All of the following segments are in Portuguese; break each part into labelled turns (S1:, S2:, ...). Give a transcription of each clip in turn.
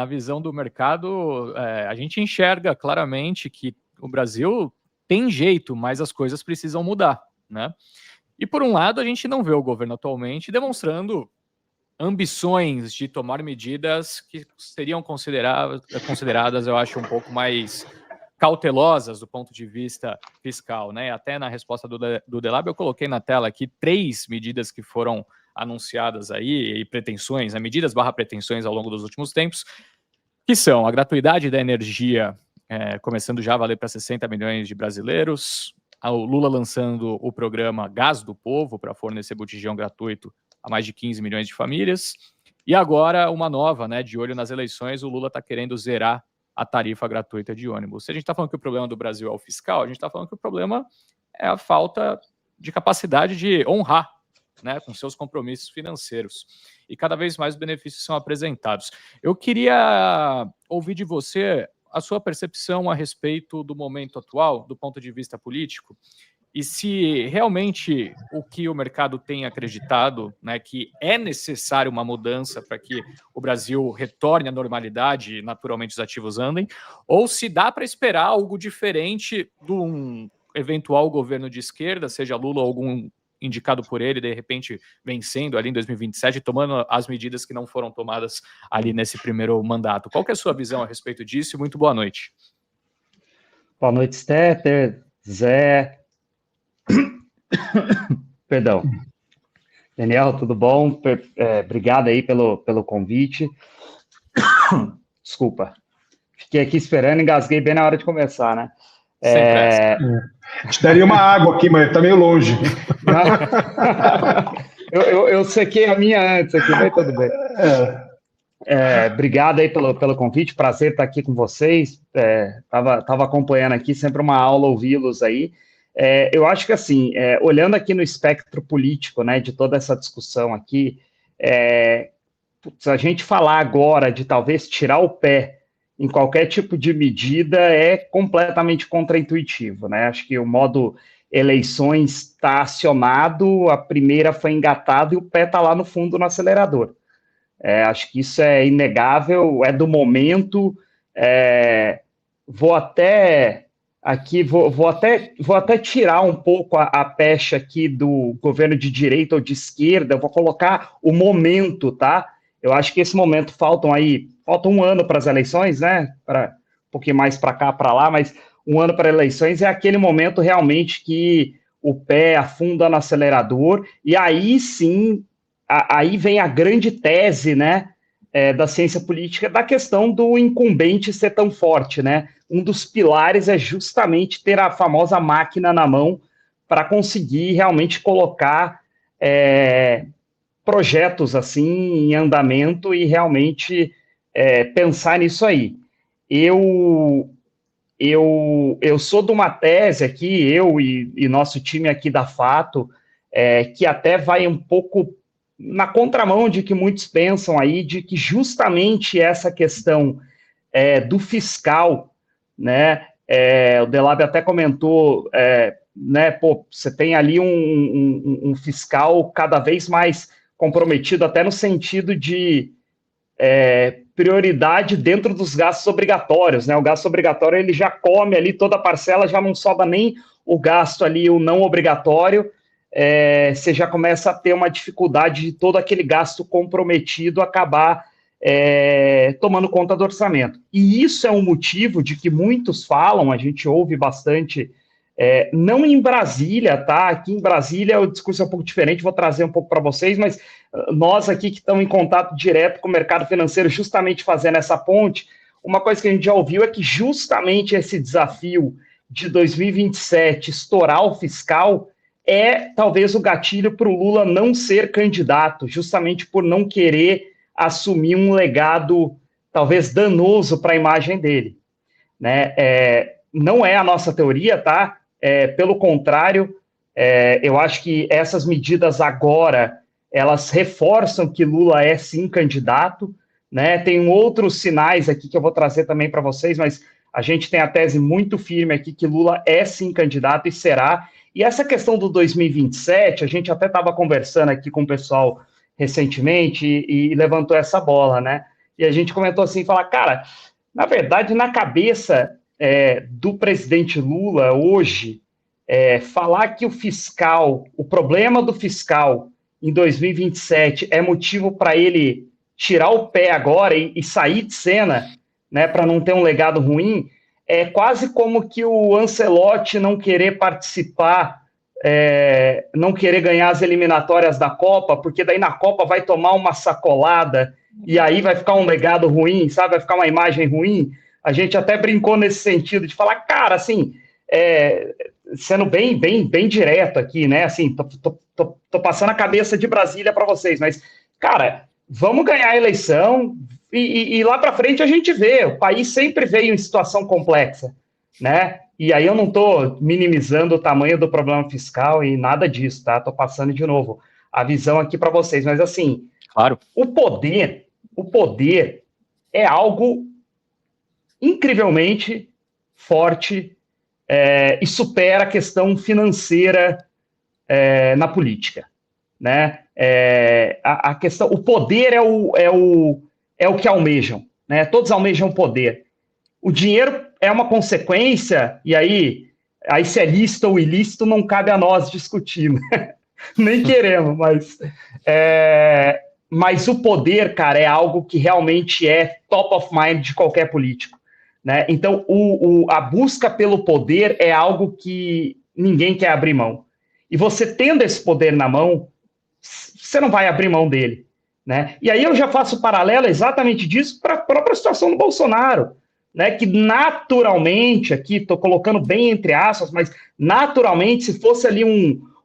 S1: Na visão do mercado, a gente enxerga claramente que o Brasil tem jeito, mas as coisas precisam mudar, né? E por um lado, a gente não vê o governo atualmente demonstrando ambições de tomar medidas que seriam consideradas, eu acho, um pouco mais cautelosas do ponto de vista fiscal, né? Até na resposta do Delab eu coloquei na tela aqui 3 medidas que foram anunciadas aí, e pretensões, né? Medidas / pretensões ao longo dos últimos tempos, que são a gratuidade da energia, começando já a valer para 60 milhões de brasileiros, o Lula lançando o programa Gás do Povo para fornecer botijão gratuito a mais de 15 milhões de famílias, e agora uma nova, né, de olho nas eleições, o Lula está querendo zerar a tarifa gratuita de ônibus. Se a gente está falando que o problema do Brasil é o fiscal, a gente está falando que o problema é a falta de capacidade de honrar, né, com seus compromissos financeiros. E cada vez mais os benefícios são apresentados. Eu queria ouvir de você a sua percepção a respeito do momento atual, do ponto de vista político, e se realmente o que o mercado tem acreditado, né, que é necessário uma mudança para que o Brasil retorne à normalidade e naturalmente os ativos andem, ou se dá para esperar algo diferente de um eventual governo de esquerda, seja Lula ou algum indicado por ele, de repente vencendo ali em 2027, tomando as medidas que não foram tomadas ali nesse primeiro mandato. Qual que é a sua visão a respeito disso? Muito boa noite.
S2: Boa noite, Stetter, Zé. Perdão. Daniel, tudo bom? Obrigado aí pelo convite. Desculpa. Fiquei aqui esperando, engasguei bem na hora de começar, né?
S3: Te daria uma água aqui, mas tá meio longe.
S2: Eu sequei a minha antes aqui, mas tudo bem. Obrigado aí pelo convite, prazer estar aqui com vocês. Tava acompanhando aqui, sempre uma aula ouvi-los aí. Eu acho que, assim, olhando aqui no espectro político, né, de toda essa discussão aqui, a gente falar agora de talvez tirar o pé em qualquer tipo de medida é completamente contraintuitivo, né? Acho que o modo eleições está acionado, a primeira foi engatada e o pé está lá no fundo no acelerador. Acho que isso é inegável, é do momento. Vou até tirar um pouco a pecha aqui do governo de direita ou de esquerda, eu vou colocar o momento, tá? Eu acho que esse momento falta um ano para as eleições, né? Um pouquinho mais para cá, para lá, mas um ano para eleições é aquele momento realmente que o pé afunda no acelerador, e aí sim, aí vem a grande tese, né, da ciência política, da questão do incumbente ser tão forte, né? Um dos pilares é justamente ter a famosa máquina na mão para conseguir realmente colocar projetos assim em andamento e realmente pensar nisso aí. Eu sou de uma tese aqui, eu e nosso time aqui da Fato, que até vai um pouco na contramão de que muitos pensam aí, de que justamente essa questão do fiscal, né, o Delab até comentou, né, você tem ali um fiscal cada vez mais comprometido, até no sentido de prioridade dentro dos gastos obrigatórios, né? O gasto obrigatório ele já come ali toda a parcela, já não sobra nem o gasto ali, o não obrigatório, você já começa a ter uma dificuldade de todo aquele gasto comprometido acabar tomando conta do orçamento. E isso é um motivo de que muitos falam, a gente ouve bastante, não em Brasília, tá? Aqui em Brasília o discurso é um pouco diferente, vou trazer um pouco para vocês, mas nós aqui que estamos em contato direto com o mercado financeiro, justamente fazendo essa ponte, uma coisa que a gente já ouviu é que justamente esse desafio de 2027 estourar o fiscal talvez o gatilho para o Lula não ser candidato, justamente por não querer assumir um legado talvez danoso para a imagem dele, né? Não é a nossa teoria, tá? Pelo contrário, eu acho que essas medidas agora, elas reforçam que Lula é sim candidato, né? Tem outros sinais aqui que eu vou trazer também para vocês, mas a gente tem a tese muito firme aqui que Lula é sim candidato e será. E essa questão do 2027, a gente até estava conversando aqui com o pessoal recentemente e levantou essa bola, né? e a gente comentou assim, falar, cara, na verdade, na cabeça do presidente Lula hoje, falar que o problema do fiscal em 2027 é motivo para ele tirar o pé agora e sair de cena, né, para não ter um legado ruim, é quase como que o Ancelotti não querer participar, não querer ganhar as eliminatórias da Copa, porque daí na Copa vai tomar uma sacolada e aí vai ficar um legado ruim, sabe? Vai ficar uma imagem ruim. A gente até brincou nesse sentido de falar, cara, assim, sendo bem direto aqui, né? Assim, tô passando a cabeça de Brasília para vocês, mas, cara, vamos ganhar a eleição e lá para frente a gente vê. O país sempre veio em situação complexa, né? E aí eu não estou minimizando o tamanho do problema fiscal e nada disso, tá? Estou passando de novo a visão aqui para vocês. Mas, assim,
S1: claro,
S2: o poder é algo incrivelmente forte e supera a questão financeira na política, né? A questão, o poder é o que almejam, né? Todos almejam poder. O dinheiro é uma consequência, e aí se é lícito ou ilícito não cabe a nós discutir, né? Nem queremos, mas o poder, cara, é algo que realmente é top of mind de qualquer político, né? Então, a busca pelo poder é algo que ninguém quer abrir mão. E você tendo esse poder na mão, você não vai abrir mão dele, né? E aí eu já faço paralelo exatamente disso para a própria situação do Bolsonaro, né? Que naturalmente, aqui estou colocando bem entre aspas, mas naturalmente, se fosse ali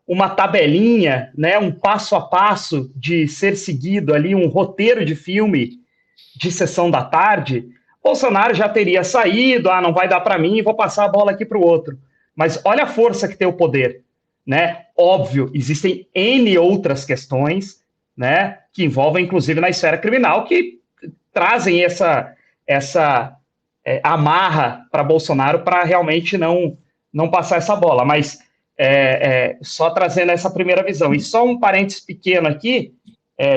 S2: uma tabelinha, né, um passo a passo de ser seguido ali, um roteiro de filme de sessão da tarde, Bolsonaro já teria saído, não vai dar para mim, vou passar a bola aqui para o outro. Mas olha a força que tem o poder, né? Óbvio, existem N outras questões, né, que envolvem, inclusive, na esfera criminal, que trazem essa amarra para Bolsonaro para realmente não passar essa bola. Mas só trazendo essa primeira visão. E só um parênteses pequeno aqui,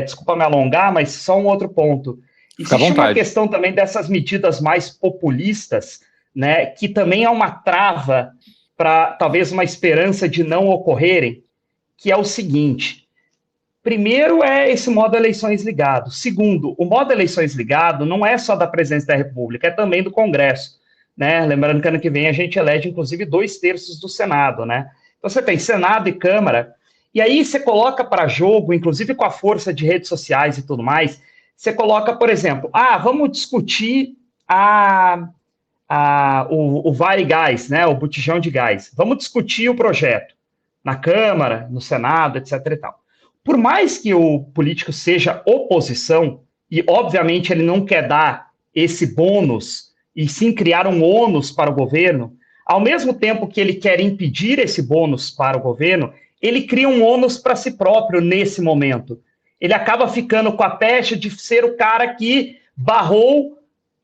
S2: desculpa me alongar, mas só um outro ponto. Existe uma questão também dessas medidas mais populistas, né, que também é uma trava para talvez uma esperança de não ocorrerem, que é o seguinte: primeiro é esse modo eleições ligado. Segundo, o modo eleições ligado não é só da presidência da República, é também do Congresso, né? Lembrando que ano que vem a gente elege, inclusive, 2/3 do Senado, né? Então você tem Senado e Câmara, e aí você coloca para jogo, inclusive com a força de redes sociais e tudo mais, você coloca, por exemplo, vamos discutir o Vale Gás, né? O botijão de gás. Vamos discutir o projeto na Câmara, no Senado, etc. e tal. Por mais que o político seja oposição, e obviamente ele não quer dar esse bônus, e sim criar um ônus para o governo, ao mesmo tempo que ele quer impedir esse bônus para o governo, ele cria um ônus para si próprio nesse momento. Ele acaba ficando com a pecha de ser o cara que barrou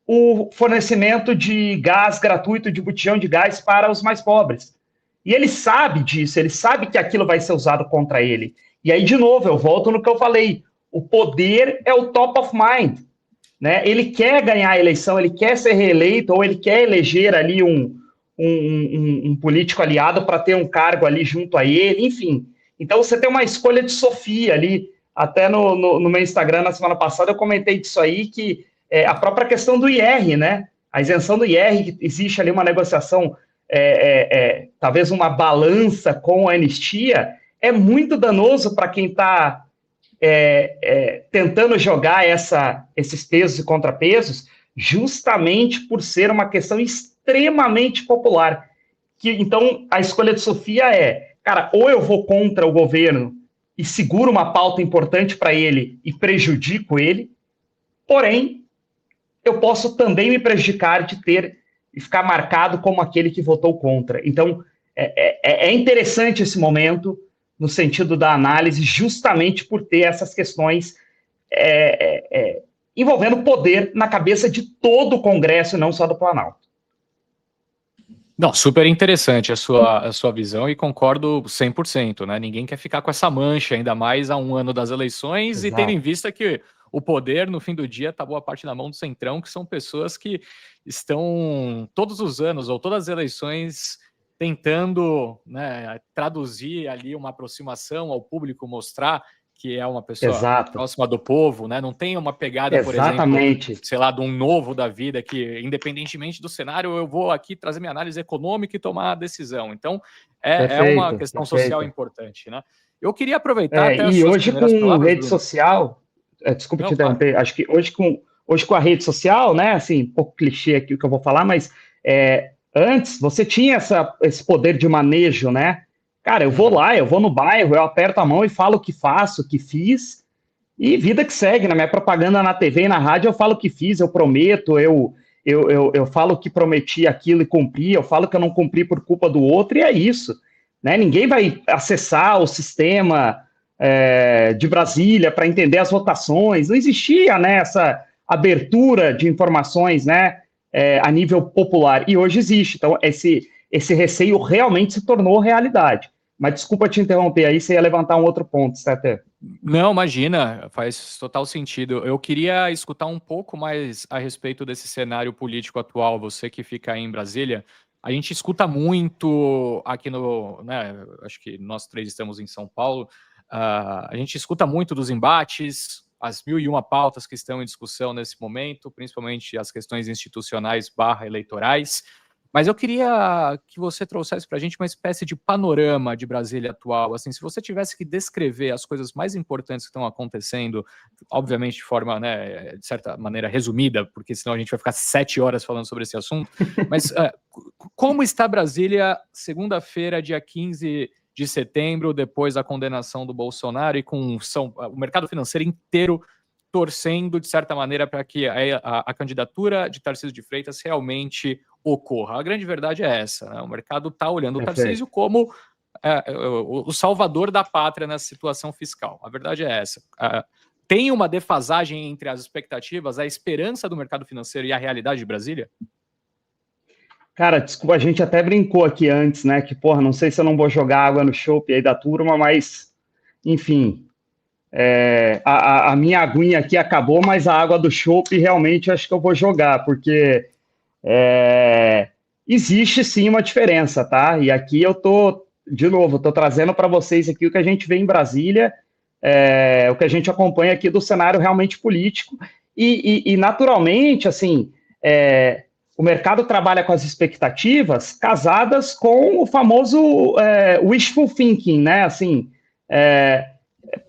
S2: o fornecimento de gás gratuito, de botijão de gás para os mais pobres. E ele sabe disso, ele sabe que aquilo vai ser usado contra ele. E aí, de novo, eu volto no que eu falei. O poder é o top of mind, né? Ele quer ganhar a eleição, ele quer ser reeleito, ou ele quer eleger ali um político aliado para ter um cargo ali junto a ele, enfim. Então, você tem uma escolha de Sofia ali. Até no meu Instagram, na semana passada, eu comentei disso aí, que a própria questão do IR, né? A isenção do IR, que existe ali uma negociação, talvez uma balança com a anistia, é muito danoso para quem está tentando jogar esses pesos e contrapesos, justamente por ser uma questão extremamente popular. Então, a escolha de Sofia cara, ou eu vou contra o governo e seguro uma pauta importante para ele e prejudico ele, porém, eu posso também me prejudicar de e ficar marcado como aquele que votou contra. Então, é interessante esse momento, no sentido da análise, justamente por ter essas questões envolvendo poder na cabeça de todo o Congresso, e não só do Planalto.
S1: Não, super interessante a sua visão e concordo 100%, né? Ninguém quer ficar com essa mancha, ainda mais a um ano das eleições. Exato. E tendo em vista que o poder, no fim do dia, está boa parte na mão do Centrão, que são pessoas que estão todos os anos, ou todas as eleições, tentando, né, traduzir ali uma aproximação ao público, mostrar que é uma pessoa próxima do povo, né? Não tem uma pegada, por exemplo, sei lá, de um Novo da vida, que independentemente do cenário, eu vou aqui trazer minha análise econômica e tomar a decisão. Então, é uma questão social importante, né? Eu queria aproveitar até
S2: e hoje com rede social, desculpa te interromper, acho que hoje com a rede social, né, assim, um pouco clichê aqui o que eu vou falar, mas antes você tinha esse poder de manejo, né? Cara, eu vou lá, eu vou no bairro, eu aperto a mão e falo o que faço, o que fiz, e vida que segue. Na minha propaganda na TV e na rádio eu falo o que fiz, eu prometo, eu falo que prometi aquilo e cumpri, eu falo que eu não cumpri por culpa do outro, e é isso. Né? Ninguém vai acessar o sistema de Brasília para entender as votações, não existia, né, essa abertura de informações, né, a nível popular, e hoje existe. Então, esse receio realmente se tornou realidade. Mas desculpa te interromper aí, você ia levantar um outro ponto, Stetter.
S1: Não, imagina, faz total sentido. Eu queria escutar um pouco mais a respeito desse cenário político atual. Você que fica aí em Brasília, a gente escuta muito aqui né, acho que nós três estamos em São Paulo, a gente escuta muito dos embates, as 1001 pautas que estão em discussão nesse momento, principalmente as questões institucionais / eleitorais. Mas eu queria que você trouxesse para a gente uma espécie de panorama de Brasília atual. Assim, se você tivesse que descrever as coisas mais importantes que estão acontecendo, obviamente de forma, né, de certa maneira, resumida, porque senão a gente vai ficar 7 horas falando sobre esse assunto, mas como está Brasília segunda-feira, dia 15 de setembro, depois da condenação do Bolsonaro, e com o mercado financeiro inteiro torcendo, de certa maneira, para que a candidatura de Tarcísio de Freitas realmente ocorra. A grande verdade é essa, né? O mercado está olhando o Tarcísio como o salvador da pátria nessa situação fiscal. A verdade é essa. Tem uma defasagem entre as expectativas, a esperança do mercado financeiro e a realidade de Brasília?
S2: Cara, desculpa, a gente até brincou aqui antes, né, que, não sei se eu não vou jogar água no chope aí da turma, mas, enfim... a minha aguinha aqui acabou, mas a água do chope realmente acho que eu vou jogar, porque existe sim uma diferença, tá? E aqui eu tô trazendo para vocês aqui o que a gente vê em Brasília, o que a gente acompanha aqui do cenário realmente político, e naturalmente, assim, o mercado trabalha com as expectativas casadas com o famoso wishful thinking, né? Assim,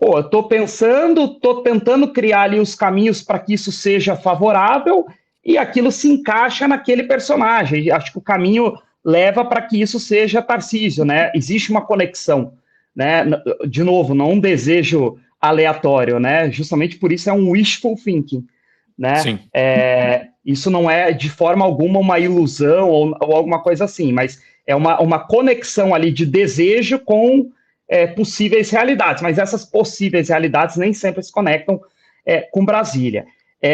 S2: eu estou tentando criar ali os caminhos para que isso seja favorável e aquilo se encaixa naquele personagem. Acho que o caminho leva para que isso seja Tarcísio, né? Existe uma conexão, né? De novo, não um desejo aleatório, né? Justamente por isso é um wishful thinking, né?
S1: Sim.
S2: Isso não é de forma alguma uma ilusão ou alguma coisa assim, mas é uma conexão ali de desejo com possíveis realidades, mas essas possíveis realidades nem sempre se conectam com Brasília.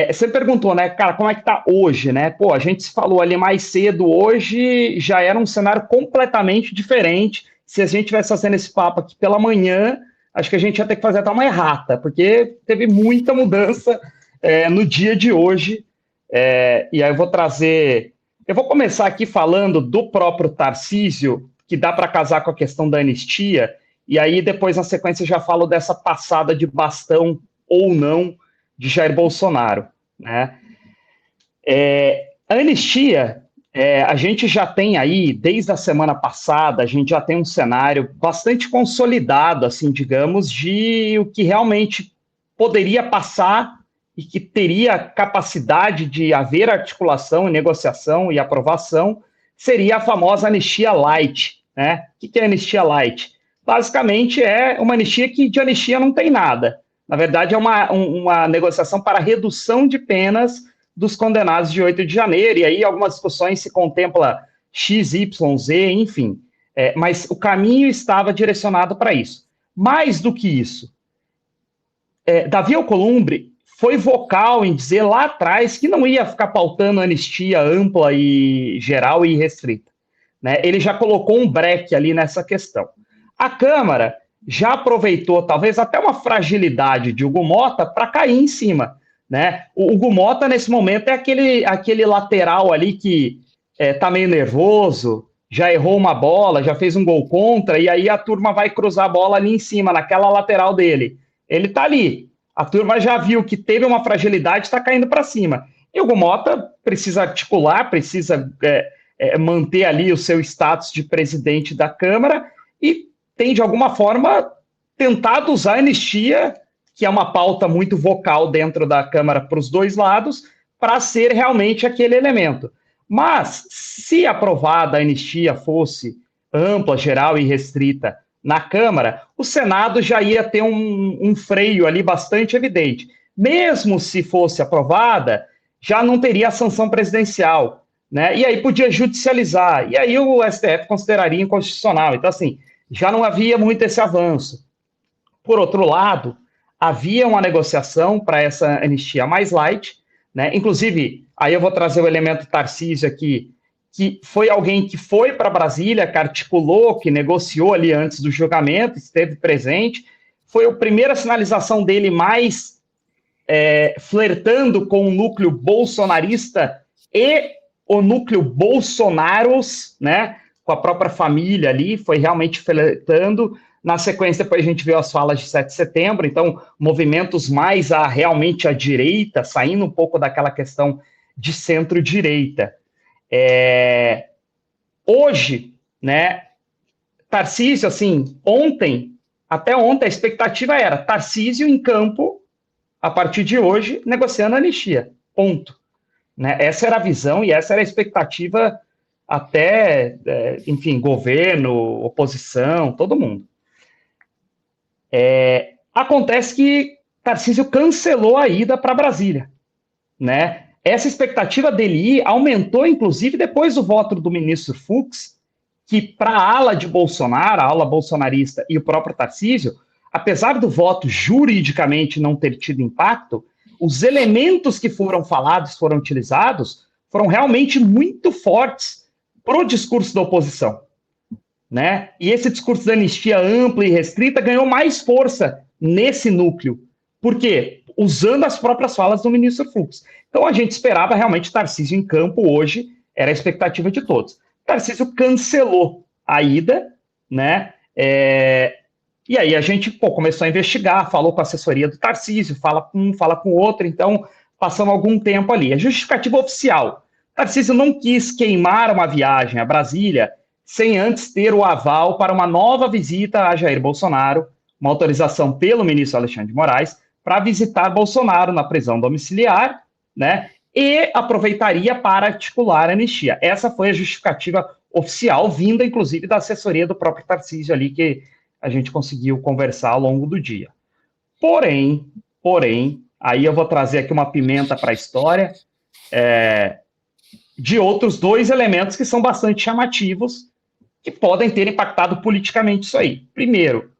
S2: Você perguntou, né, cara, como é que tá hoje, né? A gente se falou ali mais cedo, hoje já era um cenário completamente diferente. Se a gente tivesse fazendo esse papo aqui pela manhã, acho que a gente ia ter que fazer até uma errata, porque teve muita mudança no dia de hoje. E aí eu vou começar aqui falando do próprio Tarcísio, que dá para casar com a questão da anistia. E aí, depois, na sequência, eu já falo dessa passada de bastão ou não de Jair Bolsonaro, né? A anistia, a gente já tem aí, desde a semana passada, a gente já tem um cenário bastante consolidado, assim, digamos, de o que realmente poderia passar e que teria capacidade de haver articulação, negociação e aprovação, seria a famosa anistia light, né? O que é anistia light? Basicamente é uma anistia que de anistia não tem nada. Na verdade, é uma negociação para redução de penas dos condenados de 8 de janeiro, e aí algumas discussões se contempla X, Y, Z, enfim. Mas o caminho estava direcionado para isso. Mais do que isso, Davi Alcolumbre foi vocal em dizer lá atrás que não ia ficar pautando anistia ampla e geral e restrita, né? Ele já colocou um breque ali nessa questão. A Câmara já aproveitou, talvez até uma fragilidade de Hugo Mota para cair em cima. né? O Hugo Motta, nesse momento, é aquele lateral ali que tá meio nervoso, já errou uma bola, já fez um gol contra, e aí a turma vai cruzar a bola ali em cima, naquela lateral dele. Ele tá ali. A turma já viu que teve uma fragilidade, está caindo para cima. E o Hugo Motta precisa articular, precisa manter ali o seu status de presidente da Câmara e tem, de alguma forma, tentado usar a anistia, que é uma pauta muito vocal dentro da Câmara para os dois lados, para ser realmente aquele elemento. Mas, se aprovada a anistia fosse ampla, geral e restrita na Câmara, o Senado já ia ter um freio ali bastante evidente. Mesmo se fosse aprovada, já não teria a sanção presidencial, né? E aí podia judicializar, e aí o STF consideraria inconstitucional. Então, assim, já não havia muito esse avanço. Por outro lado, havia uma negociação para essa anistia mais light, né? Inclusive, aí eu vou trazer o elemento Tarcísio aqui, que foi alguém que foi para Brasília, que articulou, que negociou ali antes do julgamento, esteve presente, foi a primeira sinalização dele mais flertando com o núcleo bolsonarista e o núcleo Bolsonaros, né, com a própria família ali, foi realmente flertando. Na sequência, depois a gente viu as falas de 7 de setembro, então, movimentos mais realmente à direita, saindo um pouco daquela questão de centro-direita. Hoje, né, Tarcísio, assim, até ontem, a expectativa era Tarcísio em campo, a partir de hoje, negociando a anistia, ponto. Né? Essa era a visão e essa era a expectativa até, enfim, governo, oposição, todo mundo. Acontece que Tarcísio cancelou a ida para Brasília, né? Essa expectativa dele ir aumentou, inclusive, depois do voto do ministro Fux, que para a ala de Bolsonaro, a ala bolsonarista e o próprio Tarcísio, apesar do voto juridicamente não ter tido impacto, os elementos que foram falados, foram utilizados, foram realmente muito fortes para o discurso da oposição, né? E esse discurso da anistia ampla e restrita ganhou mais força nesse núcleo. Por quê? Usando as próprias falas do ministro Fux. Então a gente esperava realmente Tarcísio em campo hoje, era a expectativa de todos. Tarcísio cancelou a ida, né? E aí a gente começou a investigar, falou com a assessoria do Tarcísio, fala com um, fala com o outro, então passamos algum tempo ali. A justificativa oficial: Tarcísio não quis queimar uma viagem a Brasília sem antes ter o aval para uma nova visita a Jair Bolsonaro, uma autorização pelo ministro Alexandre de Moraes, para visitar Bolsonaro na prisão domiciliar, né? E aproveitaria para articular a anistia. Essa foi a justificativa oficial, vinda inclusive da assessoria do próprio Tarcísio ali, que a gente conseguiu conversar ao longo do dia. Porém, aí eu vou trazer aqui uma pimenta para a história, de outros dois elementos que são bastante chamativos, que podem ter impactado politicamente isso aí. Primeiro,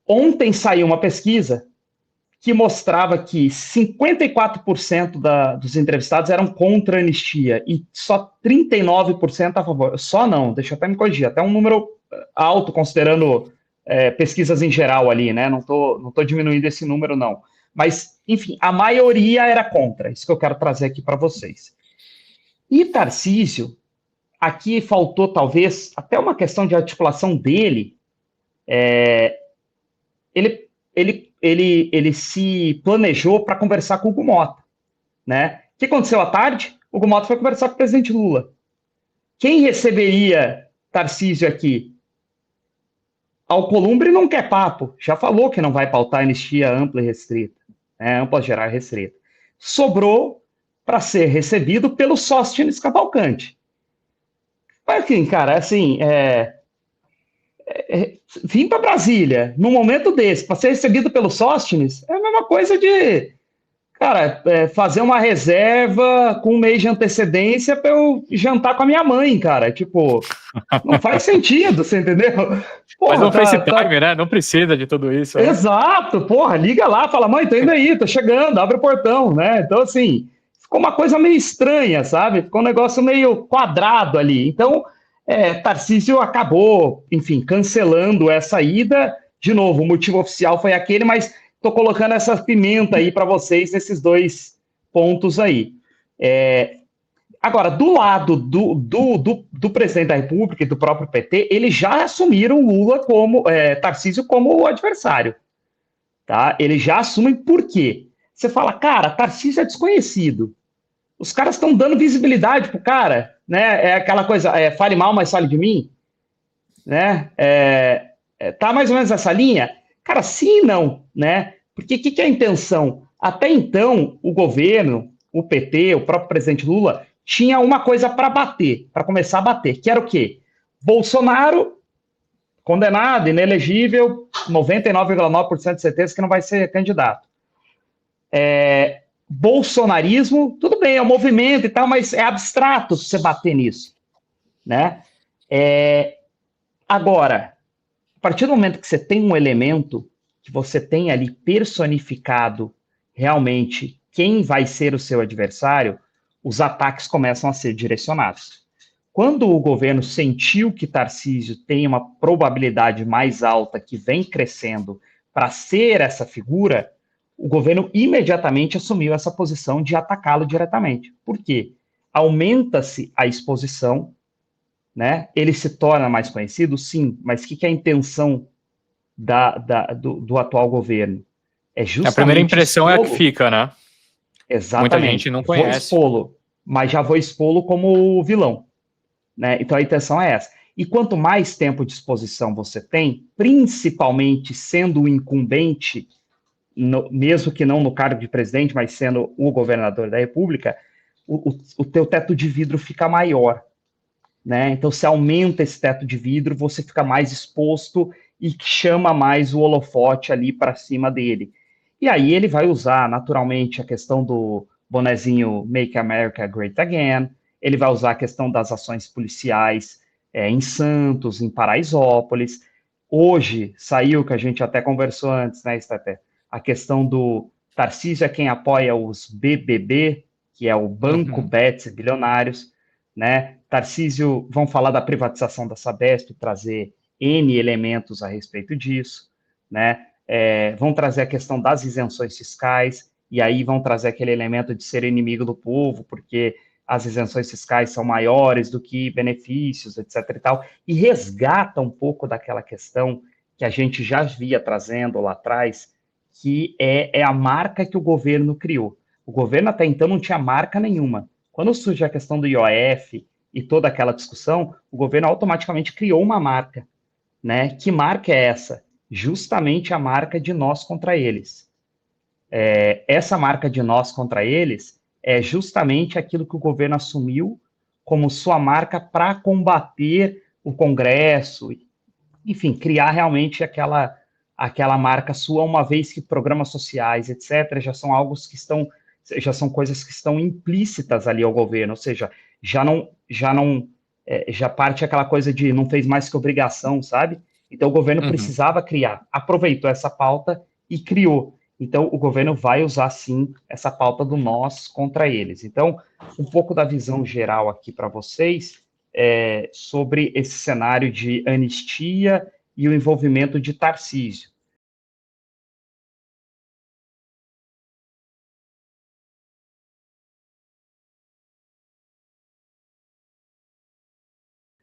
S2: ontem saiu uma pesquisa que mostrava que 54% dos entrevistados eram contra a anistia e só 39% a favor. Só não, deixa eu até me corrigir, até um número alto, considerando pesquisas em geral ali, né? Não tô diminuindo esse número, não. Mas, enfim, a maioria era contra, isso que eu quero trazer aqui para vocês. E Tarcísio, aqui faltou talvez até uma questão de articulação dele. Ele se planejou para conversar com o Hugo Motta, né? O que aconteceu à tarde? O Hugo Motta foi conversar com o presidente Lula. Quem receberia Tarcísio aqui? Alcolumbre não quer papo, já falou que não vai pautar anistia ampla e restrita, né? Ampla, geral e restrita. Sobrou para ser recebido pelo Sóstenes Cavalcante. Mas, enfim, cara, assim, vim para Brasília, num momento desse, para ser recebido pelo Sóstenes, é a mesma coisa de, cara, fazer uma reserva com um mês de antecedência para eu jantar com a minha mãe, cara. Tipo, não faz sentido, você entendeu? Porra,
S1: mas não FaceTime, né? Não precisa de tudo isso. Né?
S2: Exato, porra, liga lá, fala, mãe, tô indo aí, tô chegando, abre o portão, né? Então, assim, ficou uma coisa meio estranha, sabe? Ficou um negócio meio quadrado ali. Então, Tarcísio acabou, enfim, cancelando essa ida. De novo, o motivo oficial foi aquele, mas tô colocando essa pimenta aí para vocês nesses dois pontos aí. Agora, do lado do presidente da República e do próprio PT, eles já assumiram Lula como Tarcísio como o adversário. Tá? Eles já assumem por quê? Você fala, cara, Tarcísio é desconhecido. Os caras estão dando visibilidade pro cara, né? É aquela coisa, fale mal, mas fale de mim, né? Tá mais ou menos essa linha? Cara, sim e não, né? Porque o que é a intenção? Até então, o governo, o PT, o próprio presidente Lula, tinha uma coisa para bater, para começar a bater, que era o quê? Bolsonaro, condenado, inelegível, 99,9% de certeza que não vai ser candidato. Bolsonarismo, tudo bem, é um movimento e tal, mas é abstrato você bater nisso, né? Agora, a partir do momento que você tem um elemento, que você tem ali personificado realmente quem vai ser o seu adversário, os ataques começam a ser direcionados. Quando o governo sentiu que Tarcísio tem uma probabilidade mais alta, que vem crescendo para ser essa figura, o governo imediatamente assumiu essa posição de atacá-lo diretamente. Por quê? Aumenta-se a exposição, né? Ele se torna mais conhecido, sim, mas o que é a intenção do atual governo? É justamente
S1: a primeira impressão é a que fica, né?
S2: Exatamente.
S1: Muita gente não conhece.
S2: Vou expô-lo, mas já vou expô-lo como vilão, né? Então a intenção é essa. E quanto mais tempo de exposição você tem, principalmente sendo o incumbente, mesmo que não no cargo de presidente, mas sendo o governador da República, o teu teto de vidro fica maior, né? Então, se aumenta esse teto de vidro, você fica mais exposto e chama mais o holofote ali para cima dele. E aí ele vai usar, naturalmente, a questão do bonezinho Make America Great Again, ele vai usar a questão das ações policiais em Santos, em Paraisópolis. Hoje, saiu, que a gente até conversou antes, né, Esteté? A questão do Tarcísio é quem apoia os BBB, que é o Banco Bets Bilionários, né? Tarcísio, vão falar da privatização da Sabesp, trazer N elementos a respeito disso, né? Vão trazer a questão das isenções fiscais, e aí vão trazer aquele elemento de ser inimigo do povo, porque as isenções fiscais são maiores do que benefícios, etc. e tal, e resgata um pouco daquela questão que a gente já via trazendo lá atrás, que é a marca que o governo criou. O governo até então não tinha marca nenhuma. Quando surge a questão do IOF e toda aquela discussão, o governo automaticamente criou uma marca, né? Que marca é essa? Justamente a marca de nós contra eles. Essa marca de nós contra eles é justamente aquilo que o governo assumiu como sua marca para combater o Congresso, enfim, criar realmente aquela marca sua, uma vez que programas sociais, etc., já são coisas que estão implícitas ali ao governo, ou seja, já parte aquela coisa de não fez mais que obrigação, sabe? Então o governo precisava criar, aproveitou essa pauta e criou. Então o governo vai usar sim essa pauta do nós contra eles. Então, um pouco da visão geral aqui para vocês sobre esse cenário de anistia e o envolvimento de Tarcísio.